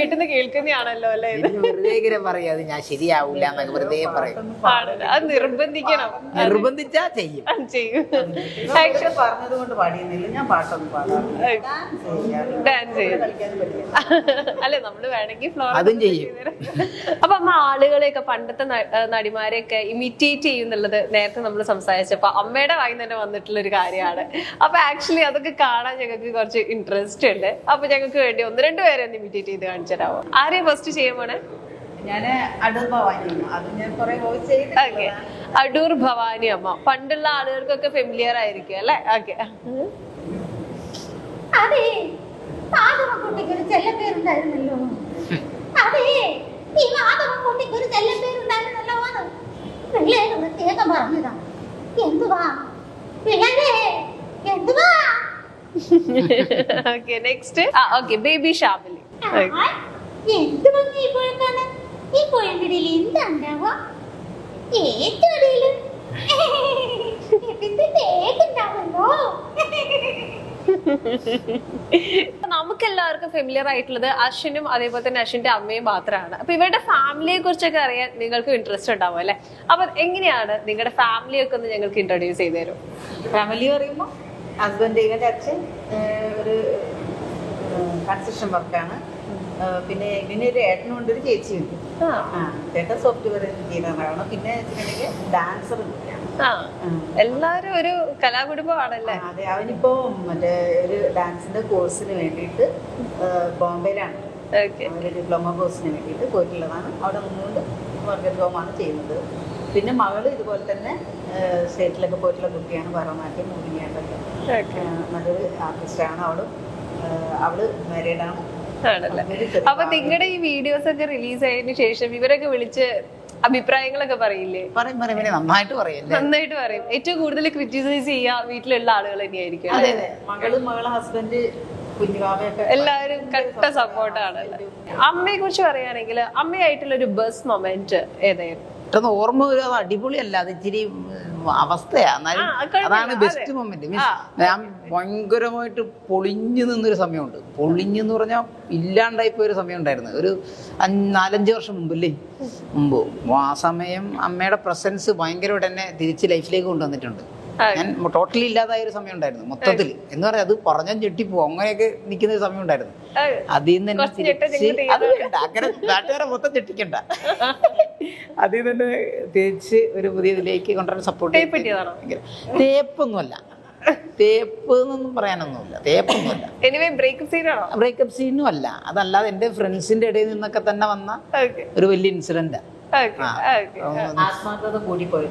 വീട്ടിൽ നിന്ന് കേൾക്കുന്നതാണല്ലോ അല്ലേ? വെറുതെ പറയാ അത് ഞാൻ ശരിയാവൂല എന്നൊക്കെ വെറുതെ പറയും. അത് നിർബന്ധിക്കണം, നിർബന്ധിച്ചാ ചെയ്യും. പറഞ്ഞത് കൊണ്ട് പാടിയുന്നില്ല, ഞാൻ പാട്ടൊന്നും പാടാം, ഡാൻസ് ചെയ്യും. അല്ലെ, നമ്മള് വേണമെങ്കിൽ ഫ്ലോർ അതും ചെയ്യും. അപ്പൊ അമ്മ ആളുകളെയൊക്കെ പണ്ടത്തെ നടിമാരെയൊക്കെ ഇമിറ്റേറ്റ് ചെയ്യുന്നുള്ളത് നേരത്തെ നമ്മൾ സംസാരിച്ചപ്പോ അമ്മയുടെ വായി തന്നെ വന്നിട്ടുള്ള ഒരു കാര്യമാണ്. അപ്പൊ ആക്ച്വലി അതൊക്കെ കാണാൻ ഞങ്ങൾക്ക് കുറച്ച് ഇൻട്രസ്റ്റ് ഉണ്ട്. അപ്പൊ ഞങ്ങൾക്ക് വേണ്ടി 1-2 പേരെ ഒന്ന് ഇമിറ്റേറ്റ് ചെയ്ത് കാണിച്ചു തരാമോ? ആരെയും ഫസ്റ്റ് ചെയ്യാൻ പോണേ? ഞാന് അടൂർ ഭവാനി അമ്മ, അത് ഞാൻ കുറെ വോയിസ് ചെയ്തിട്ടുണ്ട്. അടൂർ ഭവാനി അമ്മ പണ്ടുള്ള ആളുകൾക്കൊക്കെ ഫെമിലിയർ ആയിരിക്കും അല്ലെ? ഓക്കെ. അതെ, മാധവൻകുട്ടിക്കൊരു ചെല്ലപ്പേരുണ്ടായിരുന്നല്ലോ. അതെ, ഈ മാധവൻകുട്ടിക്കൊരു ചെല്ലപ്പേരുണ്ടായിരുന്നല്ലോ. പിള്ളേര് പ്രത്യേകം പറഞ്ഞതാ. എന്തുവാ പിള്ളേരെ, എന്തുവാ? Okay, next. Okay, baby Shamili. എന്ത് ഭംഗി ഈ പുഴക്കാണ്. ഈ പുഴക്കടിയിൽ എന്താ ഉണ്ടാവുക? ഏറ്റടിയില് ഇതിന്റെ തേക്കുണ്ടാവുമല്ലോ. നമുക്ക് എല്ലാവർക്കും ഫെമിലിയർ ആയിട്ടുള്ളത് അശ്വിനും അതേപോലെ തന്നെ അശ്വിന്റെ അമ്മയും മാത്രമാണ്. അപ്പൊ ഇവരുടെ ഫാമിലിയെ കുറിച്ചൊക്കെ അറിയാൻ നിങ്ങൾക്ക് ഇൻട്രസ്റ്റ് ഉണ്ടാവും അല്ലെ? അപ്പൊ എങ്ങനെയാണ് നിങ്ങളുടെ ഫാമിലിയൊക്കെ ഒന്ന് ഞങ്ങൾക്ക് ഇൻട്രൊഡ്യൂസ് ചെയ്ത് തരും? ഫാമിലി പറയുമ്പോൾ ഹസ്ബൻഡ്, ഇവന്റെ അച്ഛൻ ഒരു കൺസ്ട്രക്ഷൻ വർക്കാണ്. പിന്നെ ഇവന് ഒരു ഏട്ടനുണ്ട്, ഒരു ചേച്ചിയുണ്ട്. ചേട്ടൻ സോഫ്റ്റ്വെയർ എഞ്ചിനീയറാണ്. പിന്നെ ഡാൻസർ കൂടിയാണ്. എല്ലാരും ഒരു കലാകുടുംബമാണല്ലേ? അതെ, അവനിപ്പോ മറ്റേ ഒരു ഡാൻസിന്റെ കോഴ്സിന് വേണ്ടിയിട്ട് ബോംബെയിലാണ്. ഒരു ഡിപ്ലോമ കോഴ്സിന് വേണ്ടിയിട്ട് പോയിട്ടുള്ളതാണ്. അവിടെ നിന്നുകൊണ്ട് വർക്ക് അറ്റ് ഹോമാണ് ചെയ്യുന്നത്. പിന്നെ മകള് ഇതുപോലെ തന്നെ സ്റ്റേറ്റിലൊക്കെ പോയിട്ടുള്ള കുട്ടിയാണ്, ഭരതനാട്യം, മോഹിനിയാട്ടമൊക്കെ. നല്ലൊരു ആർട്ടിസ്റ്റാണ് അവള് മാരീഡാണ്. ആണല്ലേ? അപ്പൊ നിങ്ങളുടെ ഈ വീഡിയോസ് ഒക്കെ റിലീസ് ആയതിനു ശേഷം ഇവരൊക്കെ വിളിച്ച് അഭിപ്രായങ്ങളൊക്കെ പറയില്ലേ? നന്നായിട്ട് പറയും. നന്നായിട്ട് പറയും. ഏറ്റവും കൂടുതൽ ക്രിറ്റിസൈസ് ചെയ്യാ വീട്ടിലുള്ള ആളുകൾ തന്നെയായിരിക്കും. മകള് ഹസ്ബൻഡ്, കുഞ്ഞുവാവയൊക്കെ എല്ലാവരും കട്ട സപ്പോർട്ടാണല്ലേ? അമ്മയെ കുറിച്ച് പറയുകയാണെങ്കിൽ അമ്മയായിട്ടുള്ള ഒരു ബസ് മൊമെന്റ് ഏതായിരുന്നു? പെട്ടെന്ന് ഓർമ്മ വരും. അത് അടിപൊളിയല്ല, അത് ഇച്ചിരി അവസ്ഥയാ. അതാണ് ബെസ്റ്റ് മൊമെന്റ്. മീൻസ് ഞാൻ ഭയങ്കരമായിട്ട് പൊളിഞ്ഞു നിന്നൊരു സമയമുണ്ട്. പൊളിഞ്ഞെന്ന് പറഞ്ഞാൽ ഇല്ലാണ്ടായി പോയൊരു സമയം ഉണ്ടായിരുന്നു. ഒരു 4-5 വർഷം മുമ്പല്ലേ, ആ സമയം അമ്മയുടെ പ്രസൻസ് ഭയങ്കരമായിട്ട് എന്നെ തിരിച്ച് ലൈഫിലേക്ക് കൊണ്ടുവന്നിട്ടുണ്ട്. ഞാൻ ടോട്ടലി ഇല്ലാതായ ഒരു സമയം ഉണ്ടായിരുന്നു മൊത്തത്തിൽ. എന്ന് പറയാം, അത് പറഞ്ഞാൽ ഞെട്ടിപ്പോ അങ്ങനെയൊക്കെ നിൽക്കുന്ന ഒരു സമയം ഉണ്ടായിരുന്നു. അതിൽ നിന്ന് തന്നെ തിരിച്ച് അത് വേണ്ട, അങ്ങനെ നാട്ടുകാരെ മൊത്തം ഞെട്ടിക്കണ്ട. അതിൽ നിന്ന് തന്നെ തിരിച്ച് ഒരു പുതിയ ഇതിലേക്ക് കൊണ്ടുവരാൻ സപ്പോർട്ട്. തേപ്പൊന്നുമല്ല, തേപ്പ് എന്നൊന്നും പറയാനൊന്നുമില്ല, തേപ്പൊന്നുമല്ല. ബ്രേക്കപ്പ് സീനും അല്ല. അതല്ലാതെ എന്റെ ഫ്രണ്ട്സിന്റെ ഇടയിൽ നിന്നൊക്കെ തന്നെ വന്ന ഒരു വലിയ ഇൻസിഡന്റ്. ആത്മാർത്ഥത കൂടി പോയി.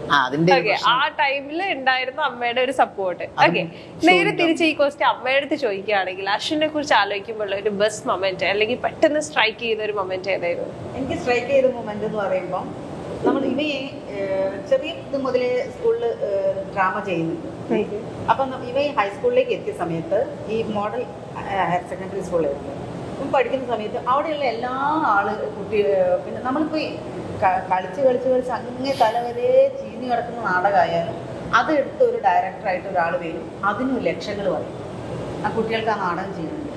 ആ ടൈമില് ഉണ്ടായിരുന്ന അമ്മയുടെ ഒരു സപ്പോർട്ട്. ഓക്കെ, നേരെ തിരിച്ച് ഈ ക്വസ്റ്റ്യൻ അമ്മയുടെ അടുത്ത് ചോദിക്കുകയാണെങ്കിൽ അശ്വിനെ കുറിച്ച് ആലോചിക്കുമ്പോൾ ഒരു ബെസ്റ്റ് മൊമെന്റ് അല്ലെങ്കിൽ പെട്ടെന്ന് സ്ട്രൈക്ക് ചെയ്ത ഒരു മൊമെന്റ് ഏതായിരുന്നു? എനിക്ക് സ്ട്രൈക്ക് ചെയ്ത മൊമെന്റ് എന്ന് പറയുമ്പോൾ, നമ്മൾ ഇവയെ ചെറിയ ഇത് മുതലേ സ്കൂളിൽ ഡ്രാമ ചെയ്യുന്നുണ്ട്. അപ്പം ഇവ ഹൈസ്കൂളിലേക്ക് എത്തിയ സമയത്ത് ഈ മോഡൽ ഹയർ സെക്കൻഡറി സ്കൂളിലായിരുന്നു പഠിക്കുന്ന സമയത്ത് അവിടെയുള്ള എല്ലാ കുട്ടി, പിന്നെ നമ്മളിപ്പോൾ കളിച്ച് അങ്ങേ തല വരെ ചീഞ്ഞു കിടക്കുന്ന നാടകമായാലും അതെടുത്ത് ഒരു ഡയറക്ടറായിട്ട് ഒരാൾ വരും, അതിനും ലക്ഷങ്ങൾ പറയും ആ കുട്ടികൾക്ക് ആ നാടകം ചെയ്യുന്നുണ്ട്.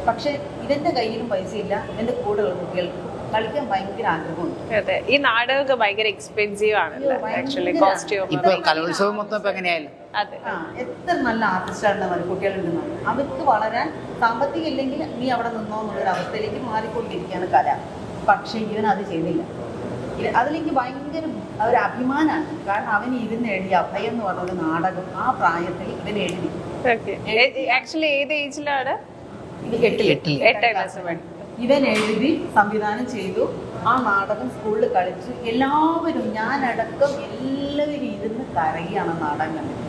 പക്ഷെ ഇവന്റെ കയ്യിലും പൈസയില്ല, ഇവന്റെ കൂടെയുള്ള കുട്ടികൾക്ക് കളിക്കാൻ ഭയങ്കര ആഗ്രഹമുണ്ട്. ഈ നാടകമൊക്കെ ഭയങ്കര എക്സ്പെൻസീവ് ആണല്ലോ ആക്ച്വലി. കോസ്റ്റ്യൂം ഇപ്പൊ കലോത്സവം മൊത്തം ഇപ്പൊ എങ്ങനെയായാലും എത്ര നല്ല ആർട്ടിസ്റ്റാണെന്ന് കുട്ടികളുണ്ടെന്നാണ്. അവർക്ക് വളരാൻ സാമ്പത്തികം ഇല്ലെങ്കിൽ നീ അവിടെ നിന്നോ എന്നുള്ളൊരു അവസ്ഥയിലേക്ക് മാറിക്കൊണ്ടിരിക്കുകയാണ് കല. പക്ഷെ ഇവൻ അത് ചെയ്തില്ല. അതിലേക്ക് ഭയങ്കര ഒരു അഭിമാനമാണ്. കാരണം അവൻ ഇരുന്ന് എഴുതി അഭയം എന്ന് പറഞ്ഞ ഒരു നാടകം ആ പ്രായത്തിൽ ഇവൻ എഴുതി. ആക്ച്വലി ഏത് ഏജിലാണ്? ഇവൻ എഴുതി സംവിധാനം ചെയ്തു. ആ നാടകം സ്കൂളിൽ കളിച്ചു. എല്ലാവരും, ഞാനടക്കം എല്ലാവരും ഇരുന്ന് കരയാണ് നാടകം കണ്ടത്.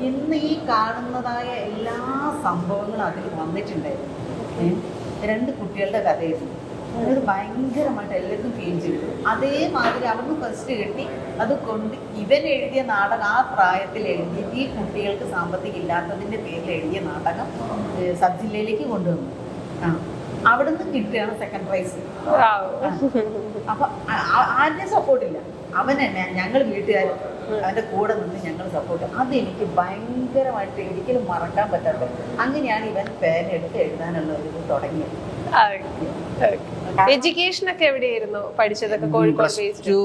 ഇന്ന് ഈ കാണുന്നതായ എല്ലാ സംഭവങ്ങളും അതിൽ വന്നിട്ടുണ്ടായിരുന്നു. 2 കുട്ടികളുടെ കഥയായിരുന്നു. അത് ഭയങ്കരമായിട്ട് എല്ലാവർക്കും ഫീൽ ചെയ്തു. അതേമാതിരി അവർക്ക് ഫസ്റ്റ് കിട്ടി. അതുകൊണ്ട് ഇവൻ എഴുതിയ നാടകം ആ പ്രായത്തിൽ എഴുതി ഈ കുട്ടികൾക്ക് സാമ്പത്തികം ഇല്ലാത്തതിൻ്റെ പേരിൽ എഴുതിയ നാടകം സബ് ജില്ലയിലേക്ക് കൊണ്ടുവന്നു. അവിടുന്ന് കിട്ടുകയാണ് സെക്കൻഡ് പ്രൈസ്. അപ്പൊ ആരുടെയും സപ്പോർട്ടില്ല, അവൻ തന്നെ ഞങ്ങൾ വീട്ടുകാർ അവൻ്റെ കൂടെ നിന്ന് ഞങ്ങൾ സപ്പോർട്ട്. അതെനിക്ക് ഭയങ്കരമായിട്ട് ഒരിക്കലും മറക്കാൻ പറ്റാത്ത. അങ്ങനെയാണ് ഇവൻ പേന എടുത്ത് എഴുതാനുള്ള ഒരു ഇത് തുടങ്ങിയത്. എഡ്യൂക്കേഷൻ ഒക്കെ എവിടെയായിരുന്നു പഠിച്ചതൊക്കെ? കോഴിക്കോട് based? +2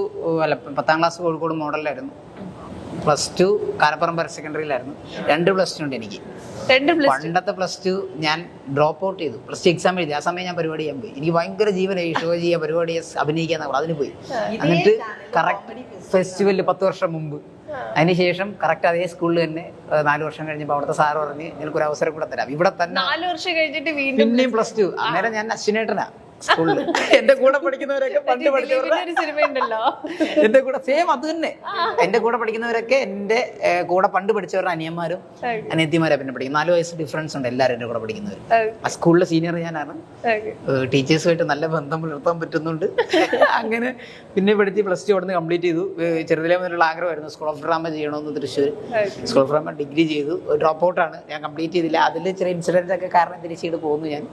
അല്ല 10ാം ക്ലാസ് കോഴിക്കോട് മോഡലിലായിരുന്നു. +2 കാരപ്പുറം ഹയർ സെക്കൻഡറിയിലായിരുന്നു. 2 +2 ഉണ്ട് എനിക്ക്. പണ്ടത്തെ +2 ഞാൻ ഡ്രോപ്പ് ഔട്ട് ചെയ്തു. +2 എക്സാം എഴുതി. ആ സമയം ഞാൻ പരിപാടി ചെയ്യാൻ പോയി. എനിക്ക് ഭയങ്കര ജീവനായി ഷോ ചെയ്യുക, പരിപാടി അഭിനയിക്കാൻ. അതിന് പോയി. എന്നിട്ട് കറക്റ്റ് ഫെസ്റ്റിവലിൽ 10 വർഷം മുമ്പ്. അതിനുശേഷം കറക്റ്റ് അതേ സ്കൂളിൽ തന്നെ 4 വർഷം കഴിഞ്ഞപ്പോൾ അവിടുത്തെ സാറ് പറഞ്ഞ് നിനക്കൊരു അവസരം കൂടെ തരാം ഇവിടെ തന്നെ. 4 വർഷം കഴിഞ്ഞിട്ട് പിന്നെയും +2. അന്നേരം ഞാൻ അശ്വിനേട്ടനാ സ്കൂളിൽ. എന്റെ കൂടെ പഠിക്കുന്നവരൊക്കെ പണ്ട് പഠിച്ചവരുടെ സിനിമ ഉണ്ടല്ലോ എന്റെ കൂടെ സെയിം അത് തന്നെ. എന്റെ കൂടെ പഠിക്കുന്നവരൊക്കെ എന്റെ കൂടെ പണ്ട് പഠിച്ചവരുടെ അനിയന്മാരും അനിയത്തിമാരാ പിന്നെ പഠിക്കും. 4 വയസ്സ് ഡിഫറൻസ് ഉണ്ട് എല്ലാവരും എന്റെ കൂടെ പഠിക്കുന്നവർ. ആ സ്കൂളിലെ സീനിയർ ഞാനാണ്. ടീച്ചേഴ്സുമായിട്ട് നല്ല ബന്ധം പുലർത്താൻ പറ്റുന്നുണ്ട്. അങ്ങനെ പിന്നെ പഠിച്ച് +2 അവിടെ നിന്ന് കംപ്ലീറ്റ് ചെയ്തു. ചെറുതിലേ മുതലുള്ള ആഗ്രഹമായിരുന്നു സ്കൂൾ ഓഫ് ഡ്രാമ ചെയ്യണമെന്ന് Thrissur. School of drama degree ചെയ്തു. ഡ്രോപ്പ് ഔട്ടാണ്, ഞാൻ കംപ്ലീറ്റ് ചെയ്തില്ല. അതിൽ ചെറിയ ഇൻസിഡൻസ് ഒക്കെ കാരണം തിരിച്ചിട്ട് പോകുന്നു ഞാൻ.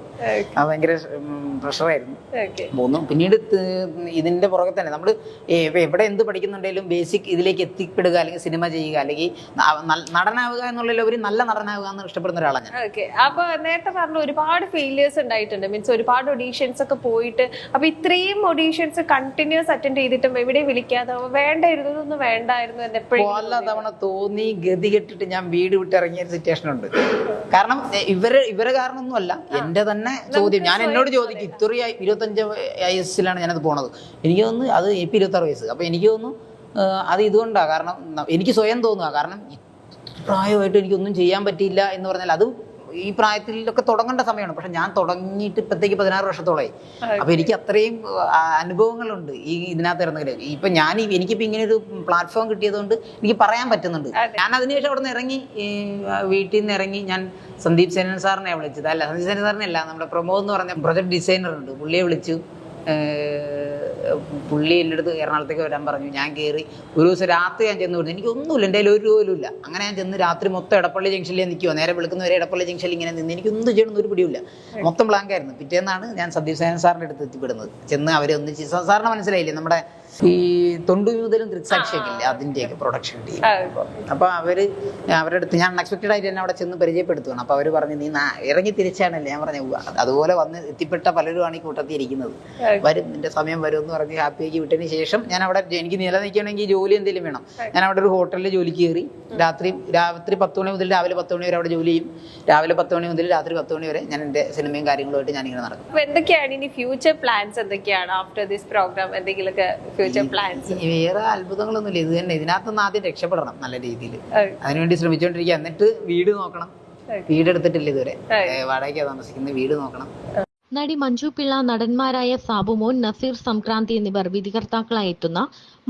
ഭയങ്കര പ്രഷറായിരുന്നു പോകുന്നു. പിന്നീട് ഇതിന്റെ പുറകെ തന്നെ നമ്മൾ എവിടെ എന്ത് പഠിക്കുന്നുണ്ടെങ്കിലും ബേസിക് ഇതിലേക്ക് എത്തിപ്പെടുക, അല്ലെങ്കിൽ സിനിമ ചെയ്യുക, അല്ലെങ്കിൽ നടനാവുക എന്നുള്ളതിൽ ഒരു നല്ല നടനാവുക എന്ന് ഇഷ്ടപ്പെടുന്ന ഒരാളാണ് ഞാൻ. അപ്പൊ നേരത്തെ പറഞ്ഞ ഒരുപാട് ഫെയിലിയേഴ്സ് ഉണ്ടായിട്ടുണ്ട്, മീൻസ് ഒരുപാട് ഓഡീഷൻസ് ഒക്കെ പോയിട്ട്. അപ്പൊ ഇത്രയും ഓഡീഷൻസ് കണ്ടിന്യൂസ് അറ്റൻഡ് ചെയ്തിട്ടും എവിടെ വിളിക്കാതെ വേണ്ടായിരുന്നു വേണ്ടായിരുന്നു എന്ന് എപ്പോഴും പല തവണ തോന്നി ഗതി കെട്ടിട്ട് ഞാൻ വീട് വിട്ടിറങ്ങിയ സിറ്റുവേഷൻ ഉണ്ട്. കാരണം ഇവരെ കാരണമൊന്നും അല്ല, എന്റെ തന്നെ ചോദ്യം. ഞാൻ എന്നോട് ചോദിക്കും, ഇത്രയും 25 വയസ്സിലാണ് ഞാനത് പോണത്. എനിക്ക് തോന്നുന്നു അത് ഇപ്പം 26 വയസ്സ്. അപ്പോൾ എനിക്ക് തോന്നുന്നു അത് ഇതുകൊണ്ടാണ്. കാരണം എനിക്ക് സ്വയം തോന്നുക, കാരണം പ്രായമായിട്ട് എനിക്കൊന്നും ചെയ്യാൻ പറ്റിയില്ല എന്ന് പറഞ്ഞാൽ അത് ഈ പ്രായത്തിലൊക്കെ തുടങ്ങേണ്ട സമയമാണ്. പക്ഷെ ഞാൻ തുടങ്ങിയിട്ട് ഇപ്പോഴത്തേക്ക് 16 വർഷത്തോളമായി. അപ്പൊ എനിക്ക് അത്രയും അനുഭവങ്ങളുണ്ട് ഈ ഇതിനകത്ത് ഇറങ്ങുന്നത്. ഇപ്പൊ എനിക്കിപ്പോ ഇങ്ങനെ ഒരു പ്ലാറ്റ്ഫോം കിട്ടിയതുകൊണ്ട് എനിക്ക് പറയാൻ പറ്റുന്നുണ്ട്. ഞാൻ അതിനുശേഷം അവിടെ നിന്ന് ഇറങ്ങി, വീട്ടിൽ നിന്ന് ഇറങ്ങി ഞാൻ സന്ദീപ് സേനൻ സാറിനെ വിളിച്ചത്. അല്ല, സന്ദീപ് സേനൻ സാറിനെ അല്ല, നമ്മുടെ പ്രമോദ് എന്ന് പറഞ്ഞ പ്രൊജക്ട് ഡിസൈനർ ഉണ്ട്, പുള്ളിയെ വിളിച്ചു. പുള്ളി എൻ്റെ അടുത്ത് എറണാകുളത്തേക്ക് വരാൻ പറഞ്ഞു. ഞാൻ കയറി. ഒരു ദിവസം രാത്രി ഞാൻ ചെന്ന് വിടുന്നു. എനിക്കൊന്നുമില്ല, എൻ്റെ കയ്യിൽ ഒരു പോലും ഇല്ല. അങ്ങനെ ഞാൻ ചെന്ന് രാത്രി മൊത്തം എടപ്പള്ളി ജംഗ്ഷനിൽ നിൽക്കുമോ, നേരെ വിളിക്കുന്നവരെ എടപ്പള്ളി ജംഗ്ഷനിൽ ഇങ്ങനെ നിന്ന് എനിക്കൊന്നും ചെയ്യണമെന്ന് ഒരു പിടിയില്ല. മൊത്തം ബ്ലാങ്ക് ആയിരുന്നു. പിറ്റേന്നാണ് ഞാൻ സന്ദീപ് സേനൻ സാറിൻ്റെ അടുത്ത് എത്തിപ്പെടുന്നത്. ചെന്ന് അവരെ ഒന്നിച്ച്, സാറിന് മനസ്സിലായില്ലേ നമ്മുടെ ഈ തൊണ്ടുമുതലും ദൃക്സാക്ഷിയൊക്കെ ഇല്ലേ, അതിൻ്റെയൊക്കെ പ്രൊഡക്ഷൻ ടീം. അപ്പോൾ അവരുടെ അടുത്ത് ഞാൻ അൺഎക്സ്പെക്റ്റഡ് ആയിട്ട് എന്നെ അവിടെ ചെന്ന് പരിചയപ്പെടുത്തുകയാണ്. അപ്പോൾ അവർ പറഞ്ഞു, നീ ഇറങ്ങി തിരിച്ചാണല്ലേ. ഞാൻ പറഞ്ഞു, അതുപോലെ വന്ന് എത്തിപ്പെട്ട പലരുമാണ് ഈ കൂട്ടത്തിൽ ഇരിക്കുന്നത്. വരും, നിന്റെ സമയം വരും എന്ന് പറഞ്ഞ് ഹാപ്പിയാക്കി വിട്ടതിന് ശേഷം ഞാൻ അവിടെ, എനിക്ക് നിലനിൽക്കണമെങ്കിൽ ജോലി എന്തെങ്കിലും വേണം. ഞാൻ അവിടെ ഒരു ഹോട്ടലിൽ ജോലിക്ക് കയറി. രാത്രി 10 മണി മുതൽ രാവിലെ 10 മണി വരെ അവിടെ ജോലി ചെയ്യും. രാവിലെ 10 മണി മുതൽ രാത്രി 10 മണി വരെ ഞാൻ എൻ്റെ സിനിമയും കാര്യങ്ങളുമായിട്ട് ഞാനിങ്ങനെ നടക്കും. എന്തൊക്കെയാണ് ഇനി ഫ്യൂച്ചർ പ്ലാൻസ്? എന്തൊക്കെയാണ് ആഫ്റ്റർ ദിസ് പ്രോഗ്രാം? എന്തെങ്കിലുമൊക്കെ ഫ്യൂച്ചർ പ്ലാൻസ്? വേറെ അത്ഭുതങ്ങളൊന്നുമില്ല, ഇത് തന്നെ. ഇതിനകത്തുനിന്ന് ആദ്യം രക്ഷപ്പെടണം നല്ല രീതിയിൽ. അതിനുവേണ്ടി ശ്രമിച്ചുകൊണ്ടിരിക്കുക. എന്നിട്ട് വീട് നോക്കണം. വീടെടുത്തിട്ടില്ല ഇതുവരെ, വാടകയ്ക്കാണ് താമസിക്കുന്നത്. വീട് നോക്കണം. നടി മഞ്ജു പിള്ള, നടന്മാരായ സാബുമോൻ, നസീർ സംക്രാന്തി എന്നിവർ വിധികർത്താക്കളായി എത്തുന്ന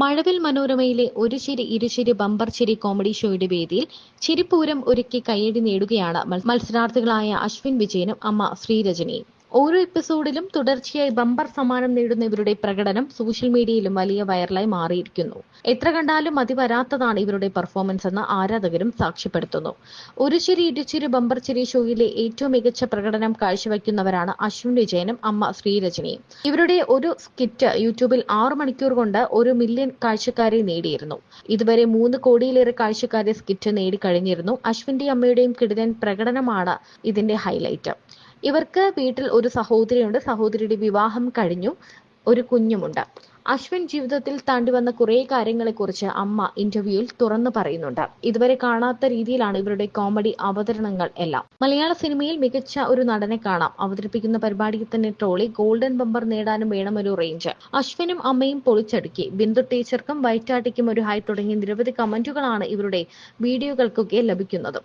മഴവിൽ മനോരമയിലെ ഒരു ചിരി ഇരുചിരി ബമ്പർ ചിരി കോമഡി ഷോയുടെ വേദിയിൽ ചിരിപ്പൂരം ഒരുക്കി കയ്യടി നേടുകയാണ് മത്സരാർത്ഥികളായ അശ്വിൻ വിജയനും അമ്മ ശ്രീരജനിയും. ഓരോ എപ്പിസോഡിലും തുടർച്ചയായി ബമ്പർ സമ്മാനം നേടുന്ന ഇവരുടെ പ്രകടനം സോഷ്യൽ മീഡിയയിലും വലിയ വൈറലായി മാറിയിരിക്കുന്നു. എത്ര കണ്ടാലും മതി വരാത്തതാണ് ഇവരുടെ പെർഫോമൻസ് എന്ന് ആരാധകരും സാക്ഷ്യപ്പെടുത്തുന്നു. ഒരു ചിരി ഇരുചിരി ബമ്പർ ചിരി ഷോയിലെ ഏറ്റവും മികച്ച പ്രകടനം കാഴ്ചവെക്കുന്നവരാണ് അശ്വിൻ വിജയനും അമ്മ ശ്രീരജനിയും. ഇവരുടെ ഒരു സ്കിറ്റ് യൂട്യൂബിൽ 6 മണിക്കൂർ കൊണ്ട് 1 മില്യൺ കാഴ്ചക്കാരെ നേടിയിരുന്നു. ഇതുവരെ 3 കോടിയിലേറെ കാഴ്ചക്കാരെ സ്കിറ്റ് നേടിക്കഴിഞ്ഞിരുന്നു. അശ്വിന്റെയും അമ്മയുടെയും കിടിലൻ പ്രകടനമാണ് ഇതിന്റെ ഹൈലൈറ്റ്. ഇവർക്ക് വീട്ടിൽ ഒരു സഹോദരിയുണ്ട്. സഹോദരിയുടെ വിവാഹം കഴിഞ്ഞു, ഒരു കുഞ്ഞുമുണ്ട്. അശ്വിൻ ജീവിതത്തിൽ താണ്ടി വന്ന കുറേ കാര്യങ്ങളെക്കുറിച്ച് അമ്മ ഇന്റർവ്യൂവിൽ തുറന്നു പറയുന്നുണ്ട്. ഇതുവരെ കാണാത്ത രീതിയിലാണ് ഇവരുടെ കോമഡി അവതരണങ്ങൾ എല്ലാം. മലയാള സിനിമയിൽ മികച്ച ഒരു നടനെ കാണാം. അവതരിപ്പിക്കുന്ന പരിപാടിയിൽ തന്നെ ട്രോളി. ഗോൾഡൻ ബമ്പർ നേടാനും വേണം ഒരു റേഞ്ച്. അശ്വിനും അമ്മയും പൊളിച്ചടുക്കി. ബിന്ദു ടീച്ചർക്കും വൈറ്റാട്ടിക്കും ഒരു ഹൈ തുടങ്ങിയ നിരവധി കമന്റുകളാണ് ഇവരുടെ വീഡിയോകൾക്കൊക്കെ ലഭിക്കുന്നത്.